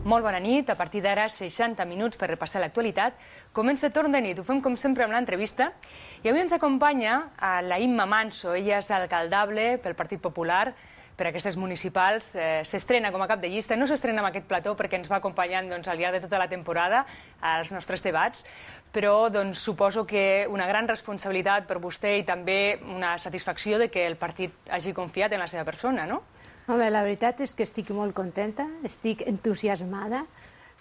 Molt bona nit, a partir d'ara 60 minuts per repassar l'actualitat. Comença Torn de nit, ho fem com sempre amb l'entrevista. I avui ens acompanya la Imma Manso, ella és alcaldable pel Partit Popular, per aquestes municipals, s'estrena com a cap de llista, no s'estrena amb aquest plató perquè ens va acompanyant al llarg de tota la temporada als nostres debats, però suposo que una gran responsabilitat per vostè i també una satisfacció de que el partit hagi confiat en la seva persona, no? Home, la veritat és que estic molt contenta, estic entusiasmada,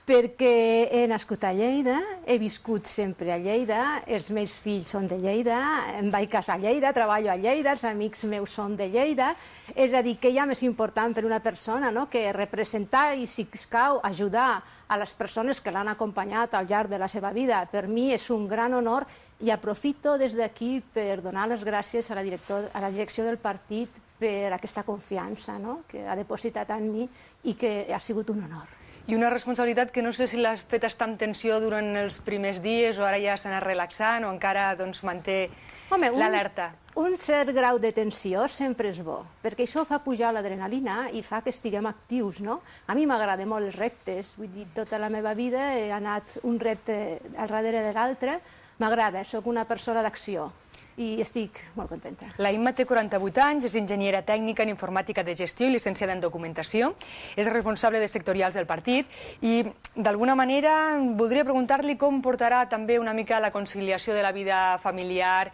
perquè he nascut a Lleida, he viscut sempre a Lleida, els meus fills són de Lleida, em vaig casar a Lleida, treballo a Lleida, els amics meus són de Lleida, és a dir, que ja més important per una persona que representar i, si escau, ajudar a les persones que l'han acompanyat al llarg de la seva vida. Per mi és un gran honor i aprofito des d'aquí per donar les gràcies a la direcció del partit per aquesta confiança que ha depositat en mi i que ha sigut un honor. I una responsabilitat que no sé si l'has fet estar amb tensió durant els primers dies o ara ja s'ha anat relaxant o encara manté l'alerta. Un cert grau de tensió sempre és bo, perquè això fa pujar l'adrenalina i fa que estiguem actius, no? A mi m'agraden molt els reptes, vull dir, tota la meva vida he anat un repte al darrere de l'altre, m'agrada, soc una persona d'acció. I estic molt contenta. La Imma té 48 anys, és enginyera tècnica en informàtica de gestió i llicenciada en documentació, és responsable de sectorials del partit i, d'alguna manera, voldria preguntar-li com portarà també una mica la conciliació de la vida familiar,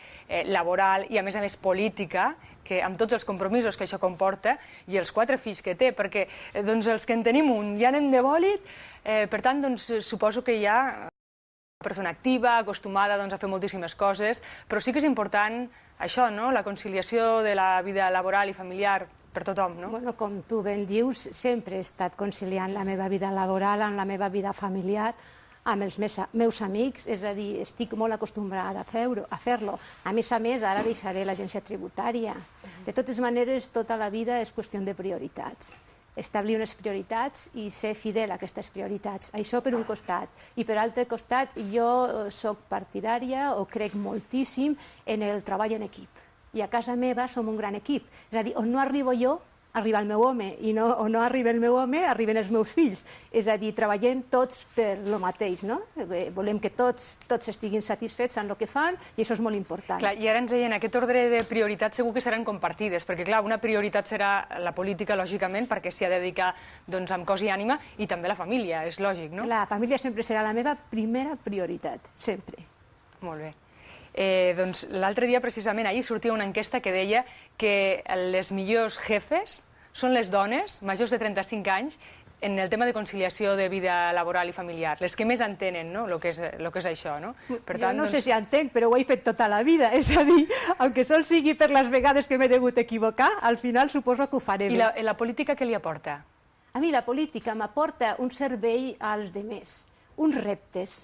laboral i, a més, política, que amb tots els compromisos que això comporta i els 4 fills que té, perquè els que en tenim un ja anem de bòlit, per tant, suposo que ja persona activa, acostumada a fer moltíssimes coses, però sí que és important això, la conciliació de la vida laboral i familiar per tothom, no? Bueno, com tu ben dius, sempre he estat conciliant la meva vida laboral amb la meva vida familiar, amb els meus amics, és a dir, estic molt acostumbrada a fer-lo. A més, ara deixaré l'agència tributària. De totes maneres, tota la vida és qüestió de prioritats. Establir unes prioritats i ser fidel a aquestes prioritats. Això per un costat. I per altre costat, jo soc partidària o crec moltíssim en el treball en equip. I a casa meva som un gran equip. És a dir, on no arribo jo, arriba el meu home, i on no arriba el meu home, arriben els meus fills. És a dir, treballem tots per lo mateix, no? Volem que tots estiguin satisfets en el que fan i això és molt important. Clar, i ara ens deien, aquest ordre de prioritats segur que seran compartides, perquè clar, una prioritat serà la política, lògicament, perquè s'hi ha de dedicar amb cos i ànima, i també la família, és lògic, no? La família sempre serà la meva primera prioritat, sempre. Molt bé. L'altre dia, precisament, ahir sortia una enquesta que deia que les millors jefes són les dones majors de 35 anys en el tema de conciliació de vida laboral i familiar, les que més entenen el que és això, no? Jo no sé si entenc, però ho he fet tota la vida, és a dir, aunque sol sigui per les vegades que m'he degut equivocar, al final suposo que ho faré bé. I la política què li aporta? A mi la política m'aporta un servei als demés, uns reptes.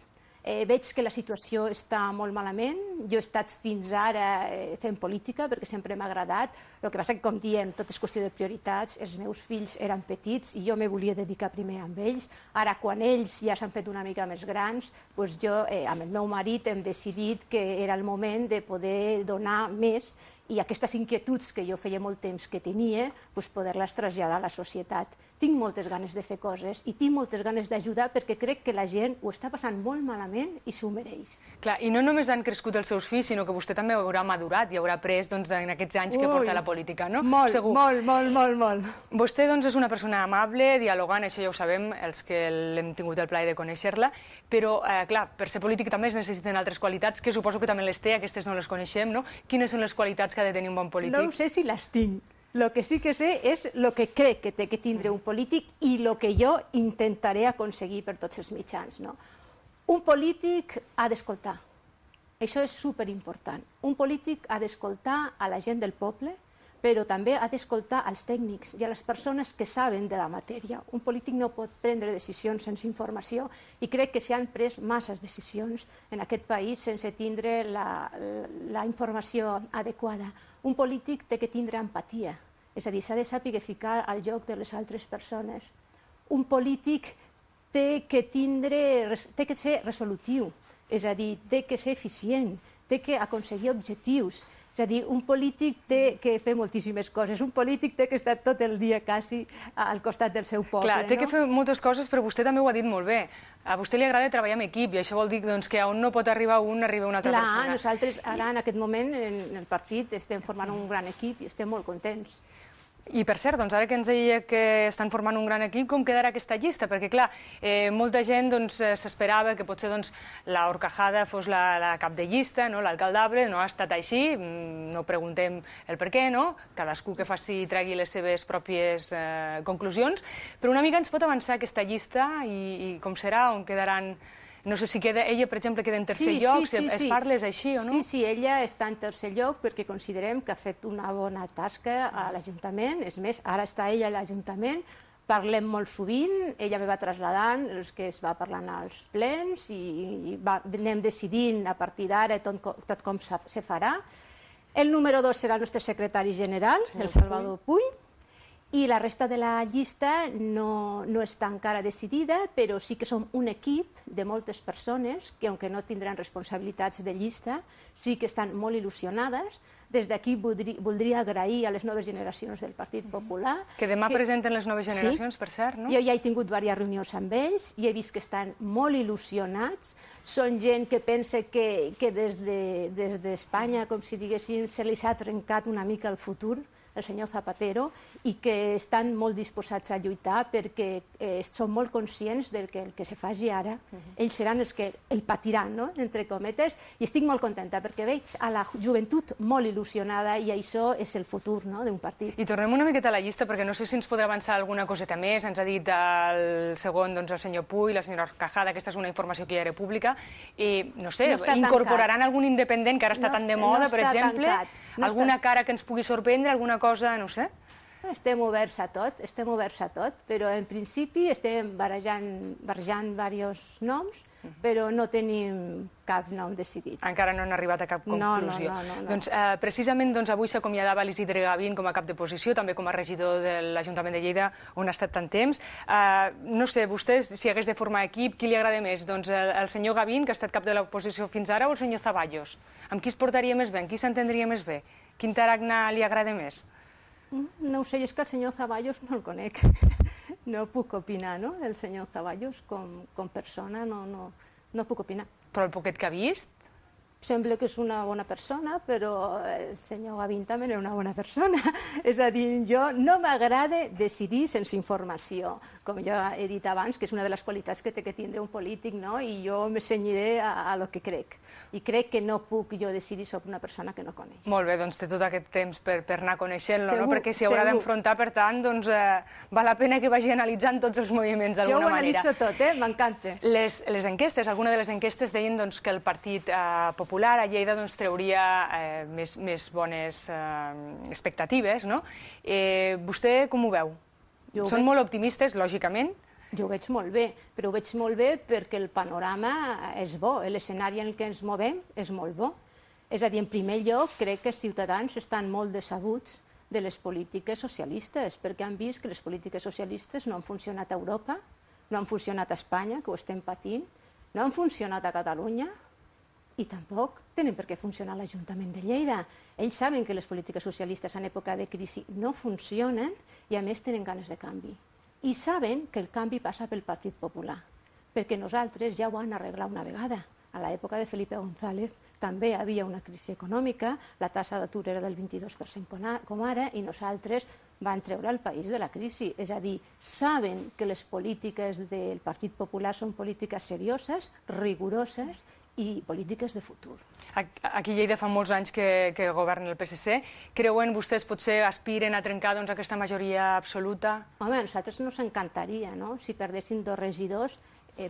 Veig que la situació està molt malament. Jo he estat fins ara fent política perquè sempre m'ha agradat. El que passa que, com diem, tot és qüestió de prioritats. Els meus fills eren petits i jo me volia dedicar primer amb ells. Ara, quan ells ja s'han fet una mica més grans, jo amb el meu marit hem decidit que era el moment de poder donar més i aquestes inquietuds que jo feia molt temps que tenia, poder-les traslladar a la societat. Tinc moltes ganes de fer coses i tinc moltes ganes d'ajudar perquè crec que la gent ho està passant molt malament i s'ho mereix. Clar, i no només han crescut els seus fills, sinó que vostè també haurà madurat i haurà après en aquests anys que porta la política, no? Molt. Vostè és una persona amable, dialogant, això ja ho sabem, els que l'hem tingut el plaer de conèixer-la, però, clar, per ser polític també es necessiten altres qualitats, que suposo que també les té, aquestes no les coneixem, no? Quines són les qualitats que ha de tenir un bon polític? No sé si les tinc. El que sí que sé és el que crec que té que tindre un polític i el que jo intentaré aconseguir per tots els mitjans. Un polític ha d'escoltar. Això és superimportant. Un polític ha d'escoltar a la gent del poble, però també ha d'escoltar als tècnics i a les persones que saben de la matèria. Un polític no pot prendre decisions sense informació i crec que s'han pres masses decisions en aquest país sense tindre la informació adequada. Un polític té que tindre empatia, és a dir, s'ha de saber ficar al lloc de les altres persones. Un polític té que ser resolutiu, és a dir, té que ser eficient, té que aconseguir objectius, És a dir, un polític té que fer moltíssimes coses. Un polític té que estar tot el dia quasi al costat del seu poble. Clar, té que fer moltes coses, però vostè també ho ha dit molt bé. A vostè li agrada treballar en equip i això vol dir que on no pot arribar un, arriba una altra persona. Clar, nosaltres ara en aquest moment en el partit estem formant un gran equip i estem molt contents. I per cert, ara que ens deia que estan formant un gran equip, com quedarà aquesta llista? Perquè, clar, molta gent s'esperava que potser la Horcajada fos la cap de llista, l'alcaldable, no ha estat així, no preguntem el per què, cadascú que faci tregui les seves pròpies conclusions, però una mica ens pot avançar aquesta llista i com serà, on quedaran... No sé si ella, per exemple, queda en tercer lloc, si es parla és així o no? Sí, ella està en tercer lloc perquè considerem que ha fet una bona tasca a l'Ajuntament. És més, ara està ella a l'Ajuntament, parlem molt sovint, ella me va traslladant els que es va parlant als plens i anem decidint a partir d'ara tot com se farà. El número 2 serà el nostre secretari general, el Salvador Puy, i la resta de la llista no està encara decidida, però sí que som un equip de moltes persones que, aunque no tindran responsabilitats de llista, sí que estan molt il·lusionades. Des d'aquí voldria agrair a les noves generacions del Partit Popular. Que demà presenten les noves generacions, per cert, no? Jo ja he tingut diverses reunions amb ells i he vist que estan molt il·lusionats. Són gent que pensa que des d'Espanya, com si diguéssim, se li ha trencat una mica el futur, el senyor Zapatero, i que estan molt disposats a lluitar perquè són molt conscients del que el que se faci ara, ells seran els que el patiran, entre cometes, i estic molt contenta perquè veig a la joventut molt il·lusionada i això és el futur d'un partit. I tornem una miqueta a la llista perquè no sé si ens podrà avançar alguna coseta més. Ens ha dit el segon, el senyor Puy, la senyora Horcajada, aquesta és una informació que ja era pública, i no sé, incorporaran algun independent que ara està tan de moda, per exemple, alguna cara que ens pugui sorprendre, alguna cosa, no sé? Estem oberts a tot, però en principi estem barrejant diversos noms, però no tenim cap nom decidit. Encara no han arribat a cap conclusió. No. Doncs precisament avui s'acomiadava l'Isidre Gavín com a cap de posició, també com a regidor de l'Ajuntament de Lleida, on ha estat tant temps. No sé, vostès, si hagués de formar equip, qui li agrada més? Doncs el senyor Gavín, que ha estat cap de l'oposició fins ara, o el senyor Zaballos? Amb qui es portaria més bé? Amb qui s'entendria més bé? Quin tarannà li agrada més? No ho sé, és que el senyor Zaballos no el conec. No puc opinar, del senyor Zaballos com persona, no puc opinar. Però el poquet que ha vist? Sembla que és una bona persona, però el senyor Gavín també és una bona persona. És a dir, jo no m'agrada decidir sense informació, com ja he dit abans, que és una de les qualitats que té que tindre un polític, i jo me cenyiré a lo que crec. I crec que no puc jo decidir sobre una persona que no coneix. Molt bé, doncs té tot aquest temps per anar coneixent-lo, perquè s'hi haurà d'enfrontar, per tant, doncs val la pena que vagi analitzant tots els moviments d'alguna manera. Jo ho analitzo tot, m'encanta. Les enquestes, alguna de les enquestes deien que el Partit Popular a Lleida trauria més bones expectatives, no? Vostè com ho veu? Són molt optimistes, lògicament? Jo ho veig molt bé, però ho veig molt bé perquè el panorama és bo, l'escenari en què ens movem és molt bo. És a dir, en primer lloc, crec que els ciutadans estan molt decebuts de les polítiques socialistes, perquè han vist que les polítiques socialistes no han funcionat a Europa, no han funcionat a Espanya, que ho estem patint, no han funcionat a Catalunya, i tampoc tenen per què funcionar a l'Ajuntament de Lleida. Ells saben que les polítiques socialistes en època de crisi no funcionen i a més tenen ganes de canvi. I saben que el canvi passa pel Partit Popular, perquè nosaltres ja ho vam arreglar una vegada. A l'època de Felipe González també hi havia una crisi econòmica, la taxa d'atur era del 22% com ara, i nosaltres vam treure el país de la crisi. És a dir, saben que les polítiques del Partit Popular són polítiques serioses, rigoroses i polítiques de futur. Aquí a Lleida fa molts anys que governa el PSC. Creuen vostès potser aspiren a trencar aquesta majoria absoluta? Home, a nosaltres ens encantaria, no? Si perdéssim 2 regidors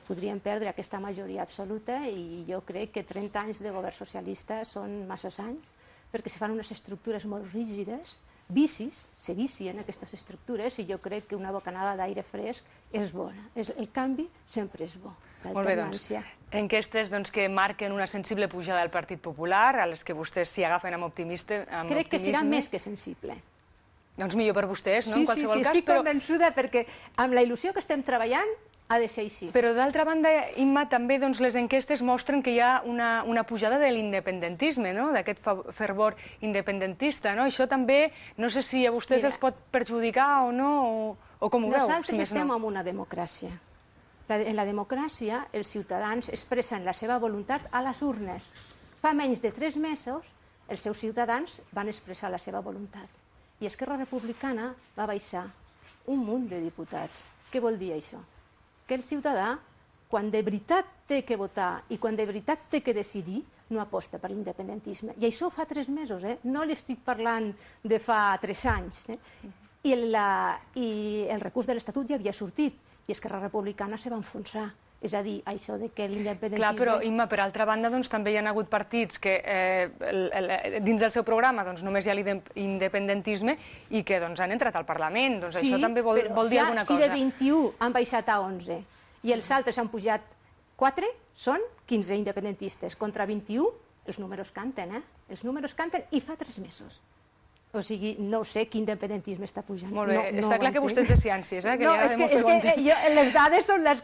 podríem perdre aquesta majoria absoluta i jo crec que 30 anys de govern socialista són massa anys perquè se fan unes estructures molt rígides, se vicien aquestes estructures i jo crec que una bocanada d'aire fresc és bona. El canvi sempre és bo. Molt bé, doncs, enquestes que marquen una sensible pujada del Partit Popular, a les que vostès s'hi agafen amb optimisme. Crec que serà més que sensible. Doncs millor per vostès, no? En qualsevol cas. Sí, estic convençuda perquè amb la il·lusió que estem treballant ha de ser així. Però d'altra banda, Imma, també les enquestes mostren que hi ha una pujada de l'independentisme, d'aquest fervor independentista. Això també, no sé si a vostès els pot perjudicar o no, o com ho veu, si Nosaltres més estem no. en una democràcia. En la democràcia, els ciutadans expressen la seva voluntat a les urnes. Fa menys de 3 mesos, els seus ciutadans van expressar la seva voluntat. I Esquerra Republicana va baixar un munt de diputats. Què vol dir això? Que el ciutadà, quan de veritat té que votar i quan de veritat té que decidir, no aposta per l'independentisme. I això fa 3 mesos, no l'estic parlant de fa 3 anys. I el recurs de l'Estatut ja havia sortit i Esquerra Republicana se va enfonsar. És a dir, això de que l'independentisme... Clar, però, Imma, per altra banda, també hi ha hagut partits que dins del seu programa només hi ha l'independentisme i que han entrat al Parlament. Això també vol dir alguna cosa. Si de 21 han baixat a 11 i els altres han pujat 4, són 15 independentistes. Contra 21, els números canten, Els números canten i fa 3 mesos. O sigui, no sé quin independentisme està pujant. Molt bé, està clar que vostè és de ciències, No, és que les dades són les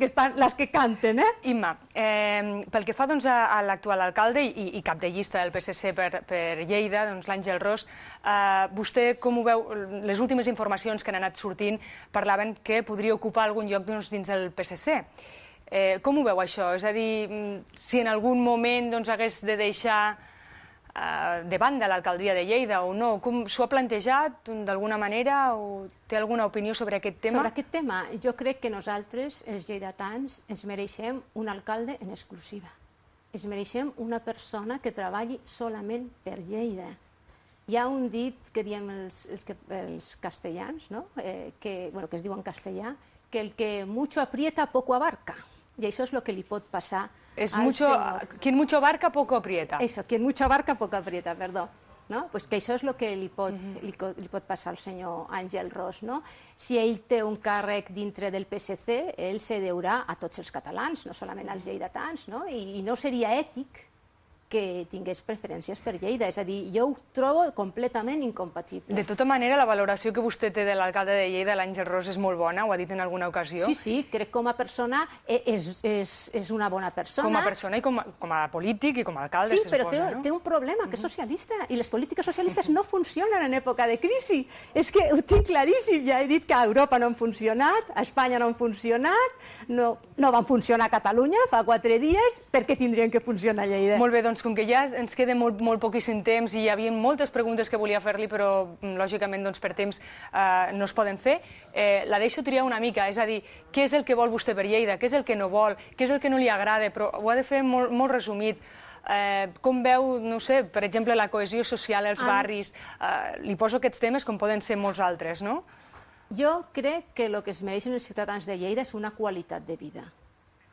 que canten, Imma, pel que fa a l'actual alcalde i cap de llista del PSC per Lleida, l'Àngel Ros, vostè com ho veu? Les últimes informacions que han anat sortint parlaven que podria ocupar algun lloc dins del PSC. Com ho veu això? És a dir, si en algun moment hagués de deixar de banda l'alcaldia de Lleida o no? S'ho ha plantejat d'alguna manera o té alguna opinió sobre aquest tema? Sobre aquest tema, jo crec que nosaltres, els lleidatans, ens mereixem un alcalde en exclusiva. Ens mereixem una persona que treballi solament per Lleida. Hi ha un dit que diem els castellans, que es diu en castellà, que el que mucho aprieta poco abarca. I això és el que li pot passar al senyor. Quien mucho abarca, poco aprieta. Eso, quien mucho abarca, poco aprieta, perdó. Pues que això és el que li pot passar al senyor Àngel Ros. Si ell té un càrrec dintre del PSC, ell se deurà a tots els catalans, no solament als lleidatans, i no seria ètic que tingués preferències per Lleida. És a dir, jo ho trobo completament incompatible. De tota manera, la valoració que vostè té de l'alcalde de Lleida, l'Àngel Ros, és molt bona, ho ha dit en alguna ocasió. Sí, crec que com a persona és una bona persona. Com a persona i com a polític i com a alcalde, sí, però té un problema, que és socialista, i les polítiques socialistes no funcionen en època de crisi. És que ho tinc claríssim, ja he dit que a Europa no han funcionat, a Espanya no han funcionat, no van funcionar a Catalunya fa 4 dies, per què tindrien que funcionar a Lleida? Molt bé, doncs com que ja ens queda molt poquíssim temps i hi havia moltes preguntes que volia fer-li, però lògicament per temps no es poden fer, la deixo triar una mica, és a dir, què és el que vol vostè per Lleida, què és el que no vol, què és el que no li agrada, però ho ha de fer molt resumit. Com veu, no sé, per exemple, la cohesió social als barris? Li poso aquests temes com poden ser molts altres, no? Jo crec que el que es mereixen els ciutadans de Lleida és una qualitat de vida.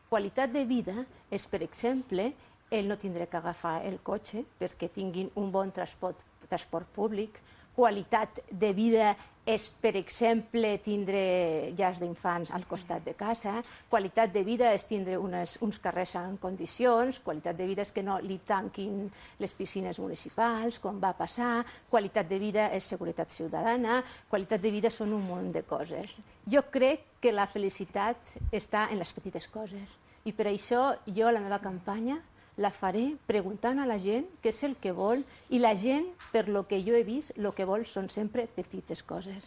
Qualitat de vida és, per exemple, el no tindrà que agafar el cotxe perquè tinguin un bon transport públic. Qualitat de vida és, per exemple, tindre llars d'infants al costat de casa. Qualitat de vida és tindre uns carrers en condicions. Qualitat de vida és que no li tanquin les piscines municipals, com va passar. Qualitat de vida és seguretat ciutadana. Qualitat de vida són un munt de coses. Jo crec que la felicitat està en les petites coses. I per això jo la meva campanya la faré preguntant a la gent què és el que vol, i la gent, per lo que jo he vist, el que vol són sempre petites coses.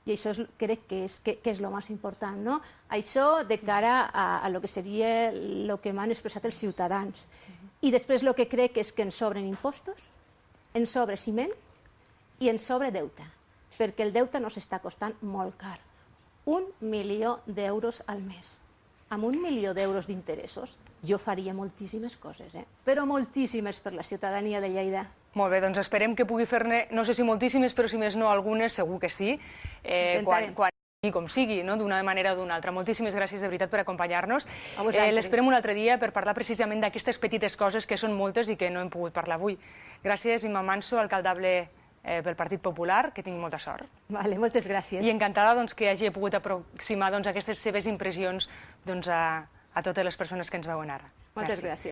I això crec que és el més important. Això de cara a lo que seria el que m'han expressat els ciutadans. I després el que crec és que ens sobren impostos, ens sobra ciment i ens sobra deute, perquè el deute no s'està costant molt car. 1 milió d'euros al mes. Amb 1 milió d'euros d'interessos jo faria moltíssimes coses, però moltíssimes per la ciutadania de Lleida. Molt bé, doncs esperem que pugui fer-ne, no sé si moltíssimes, però si més no algunes, segur que sí, quan sigui com sigui, d'una manera o d'una altra. Moltíssimes gràcies de veritat per acompanyar-nos. L'esperem un altre dia per parlar precisament d'aquestes petites coses que són moltes i que no hem pogut parlar avui. Gràcies, Imma Manso, alcaldable pel Partit Popular, que tingui molta sort. Vale, moltes gràcies. I encantada que hagi pogut aproximar aquestes seves impressions a totes les persones que ens veuen ara. Moltes gràcies.